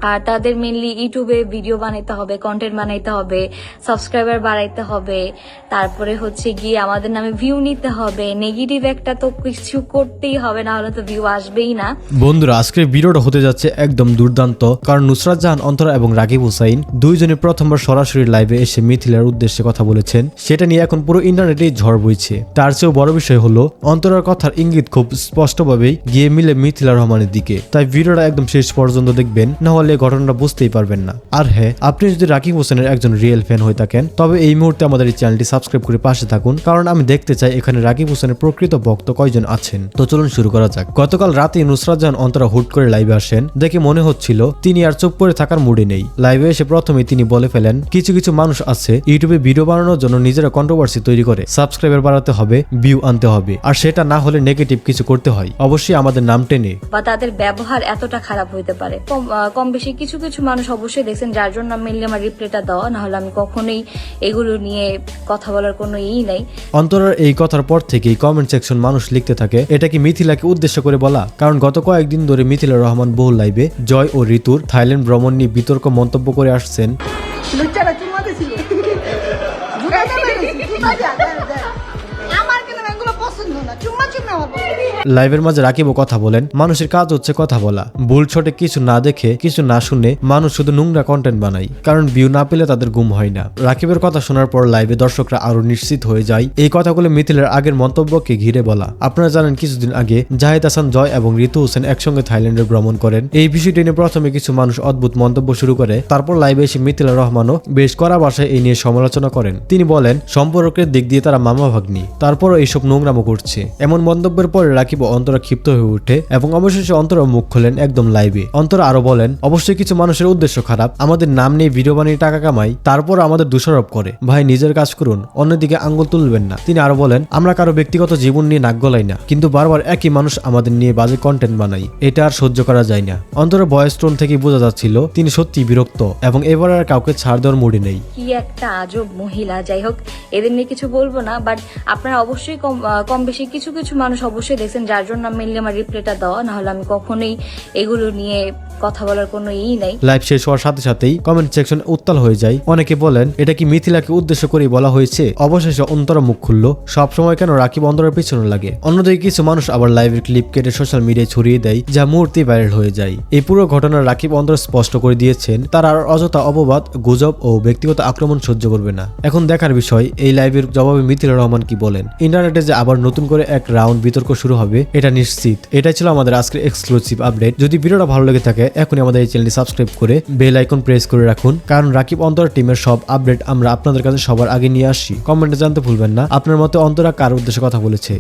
আর তাদের মেনলি ইউটিউবে ভিডিও বানাইতে হবে, কন্টেন্ট বানাইতে হবে, সাবস্ক্রাইবার বাড়াইতে হবে, তারপরে হচ্ছে গিয়ে আমাদের নামে ভিউ নিতে হবে। নেগেটিভ একটা তো কিছু করতেই হবে, না হলে তো ভিউ আসবেই না। বন্ধুরা, আজকের ভিডিওটা হতে যাচ্ছে একদম দুর্দান্ত, কারণ নুসরাত জাহান অন্তরা এবং রাকিব হুসাইন দুইজনে প্রথমবার সরাসরি লাইভে এসে মিথিলার উদ্দেশ্যে কথা বলেছেন। সেটা নিয়ে এখন পুরো ইন্টারনেটেই ঝড় বইছে। তার চেয়েও বড় বিষয় হলো অন্তরার কথার ইঙ্গিত খুব স্পষ্টভাবেই গিয়ে মিলে মিথিলা রহমানের দিকে। তাই ভিডিওটা একদম শেষ পর্যন্ত দেখবেন, না হলে ঘটনাটা বুঝতেই পারবেন না। আর হ্যাঁ, আপনি যদি রাকিব হোসেনের একজন রিয়েল ফ্যান হয়ে থাকেন তবে এই মুহূর্তে আমাদের এই চ্যানেলটি সাবস্ক্রাইব করে পাশে থাকুন, কারণ আমি দেখতে চাই এখানে রাকিব হোসেনের প্রকৃত ভক্ত কয়জন আছেন। তো চলুন শুরু করা যাক। গতকাল রাতে নুসরাত জাহান অন্তরা হুট করে লাইভে আসেন। দেখে মনে হচ্ছিল তিনি আর চুপ করে থাকার মুডে নেই। লাইভে এসে প্রথমেই তিনি বলে ফেলেন, কিছু কিছু মানুষ আছে ইউটিউবে ভিডিও বানানোর জন্য নিজেরা কন্ট্রোভার্সি তৈরি করে, সাবস্ক্রাইবার বাড়াতে হবে, ভিউ আনতে হবে, আর সেটা না হলে নেগেটিভ কিছু করতে হয়, অবশ্যই আমাদের নাম টেনে। বা তাদের ব্যবহার এতটা খারাপ হইতে পারে। কম বেশি কিছু কিছু মানুষ অবশ্যই দেখছেন, যার জন্য মেনলি আমার রিপ্লাইটা দেওয়া, না হলে আমি কখনোই এগুলো নিয়ে কথা বলার কোনো নাই। অন্তরার এই কথার পর থেকেই কমেন্ট সেকশন মানুষ লিখতে থাকে, এটা কি মিথিলাকে উদ্দেশ্য করে বলা? কারণ গত কয়েকদিন ধরে মিথিলা রহমান বহু লাইভে জয় ও ঋতুর থাইল্যান্ড ভ্রমণ নিয়ে বিতর্ক মন্তব্য করে আসছেন। লাইভের মাঝে রাকিবও কথা বলেন, মানুষের কাজ হচ্ছে কথা বলা, ভুল ছোটে কিছু না দেখে কিছু না শুনে মানুষ শুধু নোংরা কন্টেন্ট বানায়, কারণ ভিউ না পেলে তাদের ঘুম হয় না। রাকিবের কথা শোনার পর লাইভে দর্শকরা আরো নিশ্চিত হয়ে যায়। এই কথাগুলো মিথিলার আগের মন্তব্যকে ঘিরে বলা। আপনারা জানেন কিছুদিন আগে জাহিদ হাসান জয় এবং ঋতু হোসেন একসঙ্গে থাইল্যান্ডে ভ্রমণ করেন। এই বিষয়টি নিয়ে প্রথমে কিছু মানুষ অদ্ভুত মন্তব্য শুরু করে, তারপর লাইভে এসে মিথিলা রহমানও বেশ কড়া ভাষায় এই নিয়ে সমালোচনা করেন। তিনি বলেন সম্পর্কের দিক দিয়ে তারা মামা ভাগ্নি, তারপরও এইসব নোংরামো করছে। এমন মন্তব্যের পরে রাকিব ও অন্তরা ক্ষিপ্ত হয়ে ওঠে এবং অবশেষে অন্তরা মুখ খোলেন একদম লাইভে। অন্তরা আরো বলেন, অবশ্যই কিছু মানুষের উদ্দেশ্য খারাপ, আমাদের নাম নিয়ে ভিডিও বানিয়ে টাকা কামাই, তারপর আমাদের দোষারোপ করে। ভাই, নিজের কাজ করুন, অন্যদিকে আঙ্গুল তুলবেন না। তিনি আরো বলেন, আমরা কারো ব্যক্তিগত জীবন নিয়ে নাক গলাই না, কিন্তু বারবার একই মানুষ আমাদের নিয়ে বাজে কন্টেন্ট বানাই, এটা আর সহ্য করা যায় না। অন্তরা ভয়েস টোন থেকে বোঝা যাচ্ছিল তিনি সত্যি বিরক্ত এবং এবার আর কাউকে ছাড় দেওয়ার মুডে নেই। কি একটা আজব মহিলা। যাই হোক, এদের নিয়ে কিছু বলবো না, বাট আপনারা অবশ্যই কম বেশি কিছু কিছু মানুষ অবশ্যই দেখছেন, যার জন্য মেনলি আমার রিপ্লাইটা দেওয়া, না হলে আমি কখনোই এগুলো নিয়ে কথা বলার কোনো নাই। লাইভ শেষ হওয়ার সাথে সাথেই কমেন্ট সেকশন উত্তাল হয়ে যায়। অনেকে বলেন, এটা কি মিথিলাকে উদ্দেশ্য করে বলা হয়েছে? অবশেষে অন্তরা মুখ খুললো, সবসময় কেন রাকিব অন্তরার পিছনে লাগে? অন্যদিকে কিছু মানুষ আবার লাইভের ক্লিপ কেটে সোশ্যাল মিডিয়ায় ছড়িয়ে দেয়, যা মুহূর্তেই ভাইরাল হয়ে যায়। এই পুরো ঘটনা রাকিব অন্তরা স্পষ্ট করে দিয়েছেন, তার আর অযথা অপবাদ, গুজব ও ব্যক্তিগত আক্রমণ সহ্য করবে না। এখন দেখার বিষয় এই লাইভের জবাবে মিথিলা রহমান কি বলেন। ইন্টারনেটে যে আবার নতুন করে এক রাউন্ড বিতর্ক শুরু হবে এটা নিশ্চিত। এটাই ছিল আমাদের আজকের এক্সক্লুসিভ আপডেট। যদি ভিডিওটা ভালো লেগে থাকে এখনই আমাদের এই চ্যানেলটি সাবস্ক্রাইব করে বেল আইকন প্রেস করে রাখুন, কারণ রাকিব অন্তরা টিমের সব আপডেট আমরা আপনাদের কাছে সবার আগে নিয়ে আসি। কমেন্টে জানতে ভুলবেন না আপনার মতে অন্তরা কার উদ্দেশ্যে কথা বলেছে।